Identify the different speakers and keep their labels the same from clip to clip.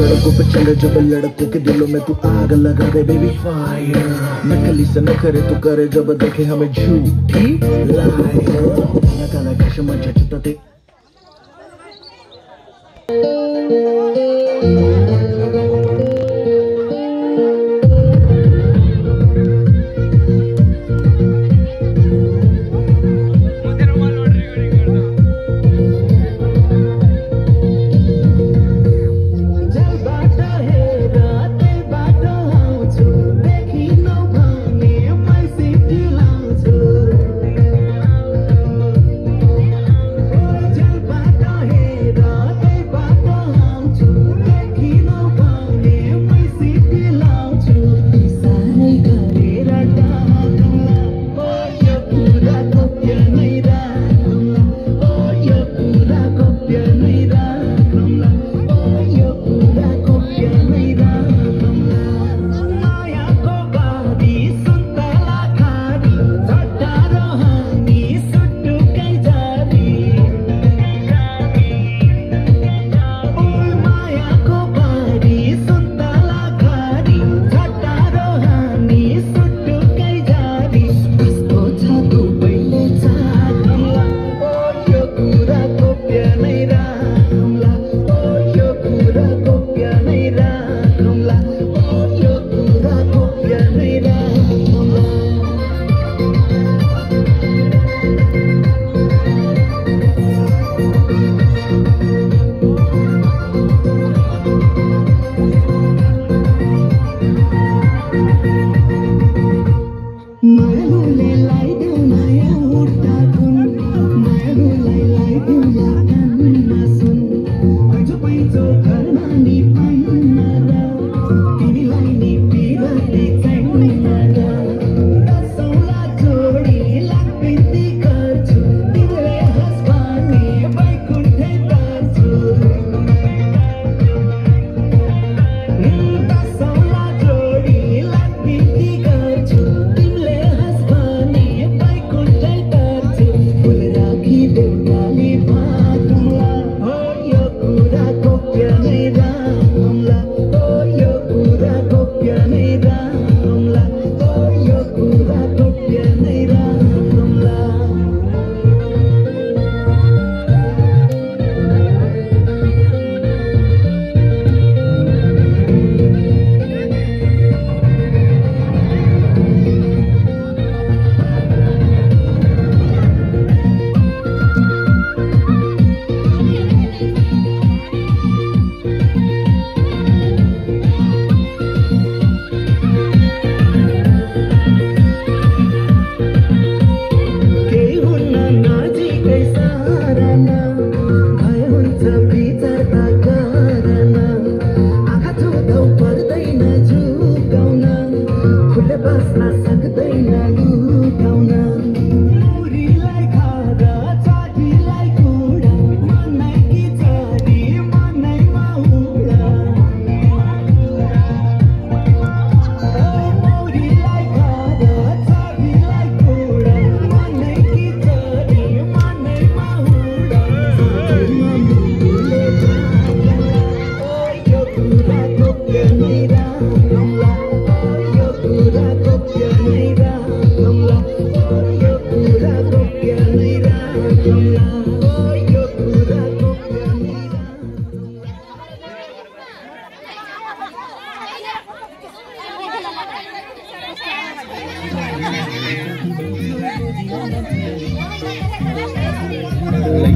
Speaker 1: सड़कों पे चले जब लड़कों के दिलों में तू आग लगा दे बेबी फायर। नकली से नखरे तू करे जब देखे हमें झूठी लायर। काला काला कशमा झटता ते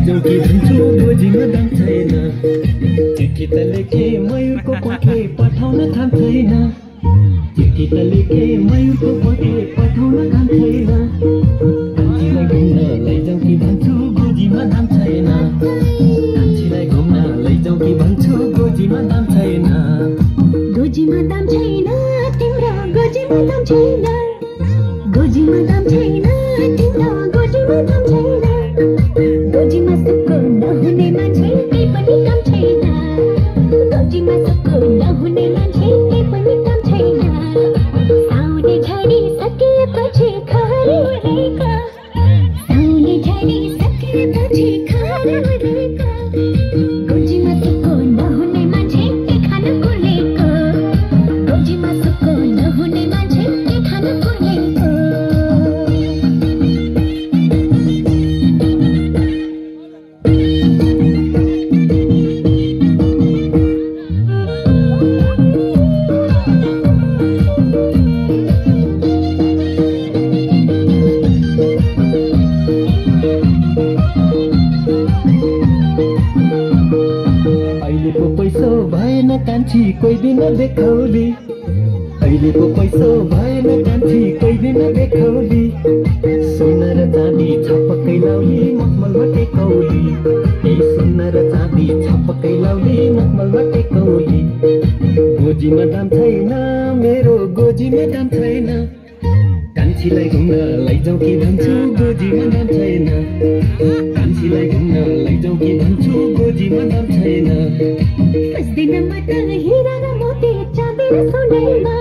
Speaker 2: जोगी भन्छु गोजीमा दाम छैन चिठी त लेखे मयूरको पठे पठाउन काम छैन चिठी त लेखे मयूरको पठे पठाउन काम छैन कान्छीलाई घुम्न लैजाऊ कि भन्छु गोजीमा दाम छैन कान्छीलाई घुम्न लैजाऊ कि भन्छु गोजीमा दाम छैन
Speaker 3: गोजीमा दाम छैन तिम्रो गोजीमा दाम छैन गोजीमा दाम छैन तिम्रो गोजीमा दाम छैन गोजीमा सबको नहुने मान्छे केही पनि काम छैन गोजीमा सबको नहुने मान्छे केही पनि काम छैन साउने झडी सकिएपछि खरी हुँदैका साउने झडी सकिएपछि खरी हुँदैका गोजीमा सबको नहुने मान्छे केही खान
Speaker 2: अहिले पो पैसो भएन कान्छी कोही दिन देखाउली अहिले पो पैसो भएन कान्छी कोही दिन देखाउली सोना र चाँदी छपक्कै लाउली मखमलमा टेकौली ए सोना र चाँदी छपक्कै लाउली मखमलमा टेकौली गोजीमा दाम छैन मेरो गोजीमा दाम छैन कान्छीलाई घुम्न लैजाऊ कि भन्छु गोजीमा दाम छैन कान्छीलाई घुम्न लैजाऊ कि भन्छु गोजीमा दाम छैन
Speaker 3: फस्दैन म त हिरा र मोती चाँदी र सोनामा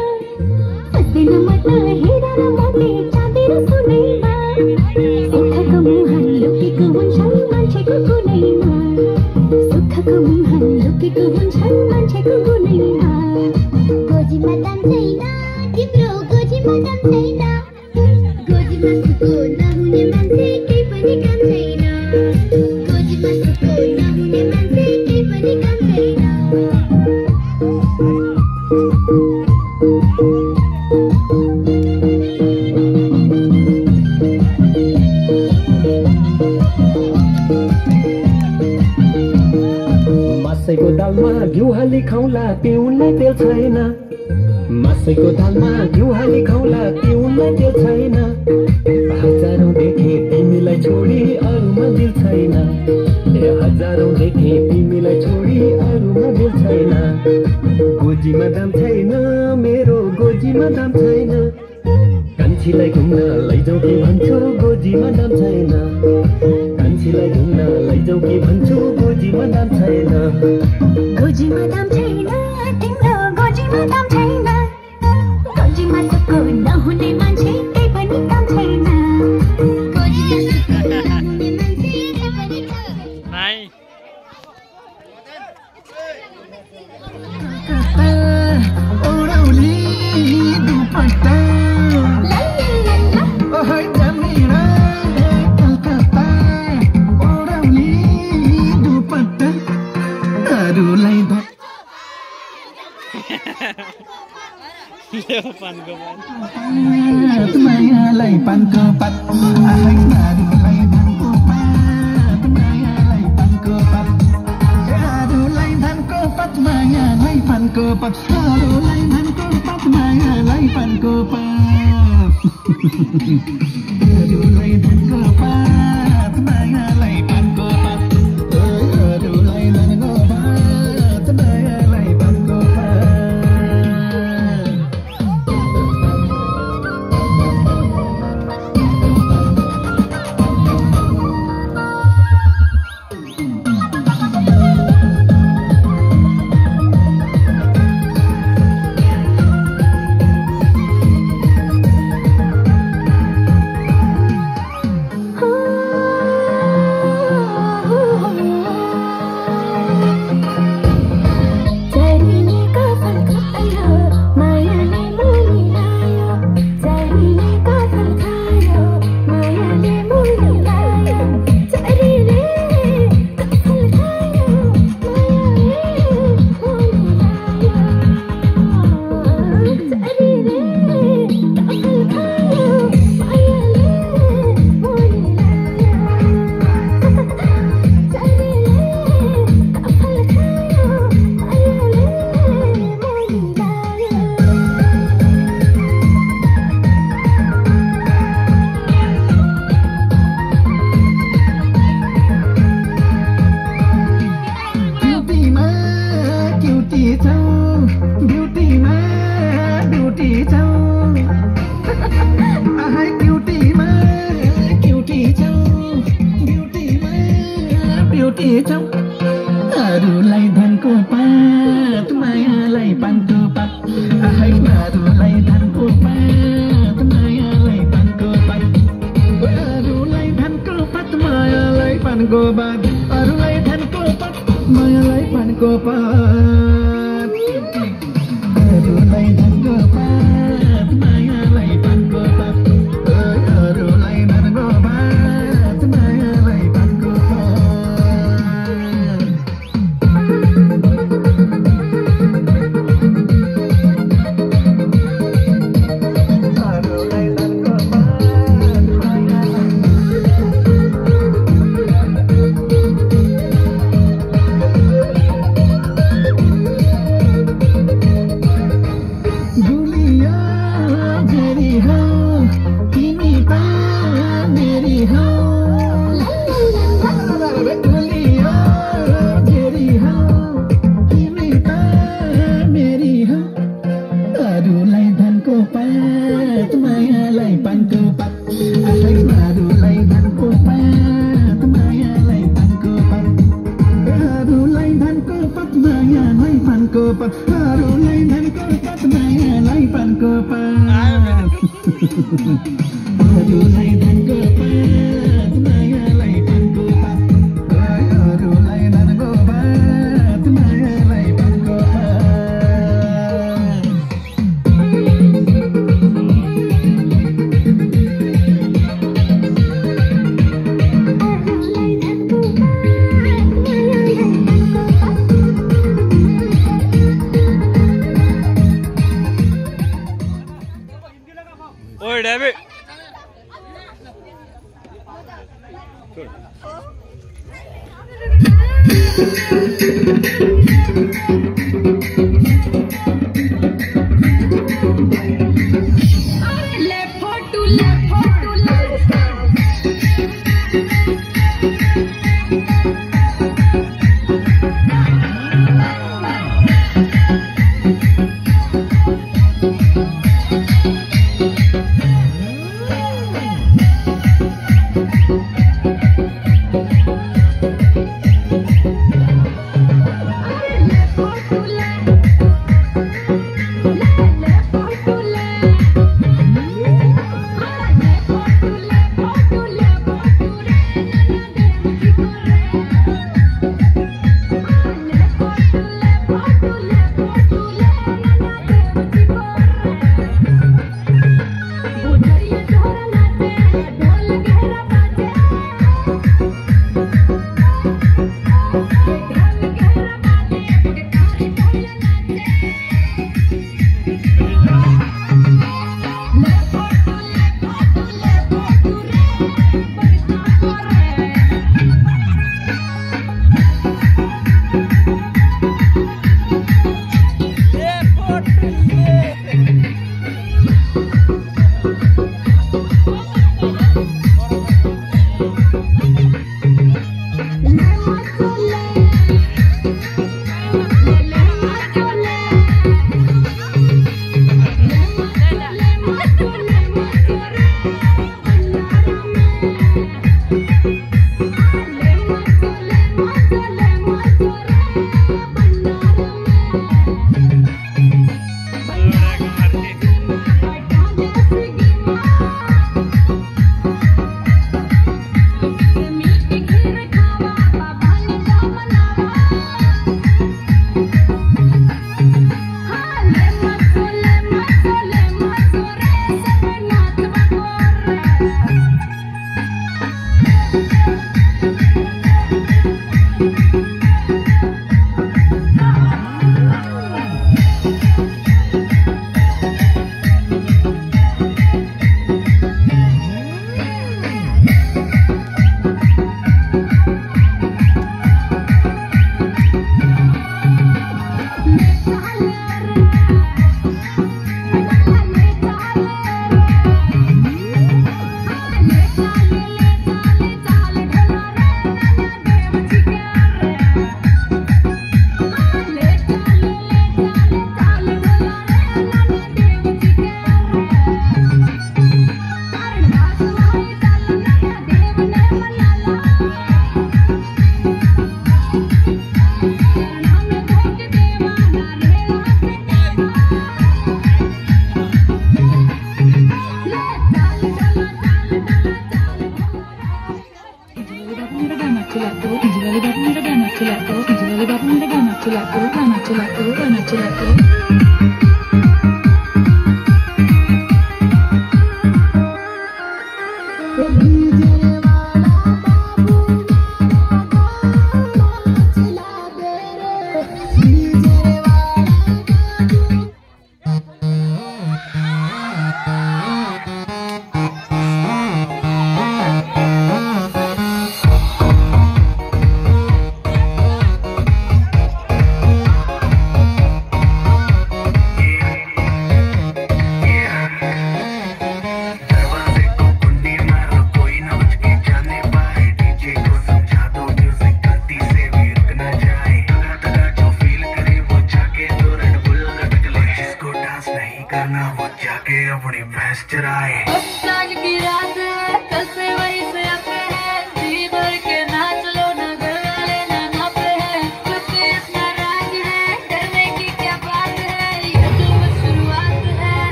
Speaker 3: फस्दैन म त हिरा र मोती चाँदी र सोनामा सुखको मुहान लुकेको हुन्छन् मान्छेको गुनैमा सुखको मुहान लुकेको हुन्छन् मान्छेको गुनैमा गोजीमा दाम छैन तिम्रो गोजीमा दाम छैन गोजीमा सुको नहुने मान्छे केही पनि काम छैन गोजीमा सुको नहुने मान्छे केही पनि काम छैन
Speaker 2: मासैको दालमा घिउ हाली खाउला पिउनलाई तेल छैन मासैको दालमा घिउ हाली खाउला पिउनलाई तेल छैन हजारौं देखे तिमीलाई छोडी अरूमा दिल छैन ए हजारौं देखे तिमीलाई छोडी अरूमा दिल छैन गोजीमा दाम छैन मेरो गोजीमा दाम छैन कान्छीलाई घुम्न लैजाऊ कि भन्छु गोजीमा दाम छैन कान्छीलाई घुम्न लैजाऊ कि भन्छु गोजीमा दाम छैन
Speaker 3: गोजीमा दाम छैन तिम्रो गोजीमा दाम छैन गोजीमा सुको नहुने मान्छे केही पनि काम छैन गोजीमा सुको नहुने मान्छे केही पनि काम छैन
Speaker 1: ओराउली दुपट्टा ओहै जमिरा कलकत्ता ओराउली दुपट्टा अरूलाई मायालाई पानको पात आफै अरूलाई धानको पात मायालाई पानको पात अरूलाई धानको पात मायालाई पानको पात अरूलाई धानको पात मायालाई पानको पात अरूलाई धानको पात मायालाई पानको पात अरूलाई धानको पात मायालाई पानको पात अरूलाई धनको पात मायालाई पानको पात अरूलाई धनको पात मायालाई पानको पात अरूलाई धनको पात मायालाई पानको पात अरूलाई धनको पात मायालाई पानको पात अरूलाई धनको पात मायालाई पानको पात अरूलाई धनको पात मायालाई पानको पात मायालाई पानको पत्थरलाई धनको पत मायालाई पानको पत्थरलाई धनको पत मायालाई पानको पत्थरलाई धनको पत मायालाई पानको
Speaker 4: Oi, David.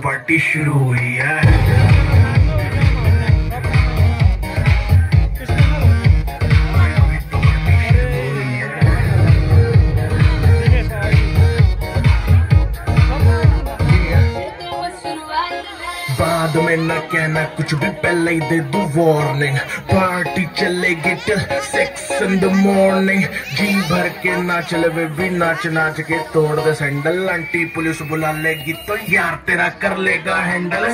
Speaker 1: पार्टी शुरू हुई है। बाद में न कहना कुछ भी, पहले ही दे दो वार्निंग। पार्टी चलेगी टिल 6 in the morning। जी भर के नाच ले बेबी, नाच नाच के तोड़ दे सैंडल। आंटी पुलिस बुला लेगी तो यार तेरा कर लेगा हैंडल।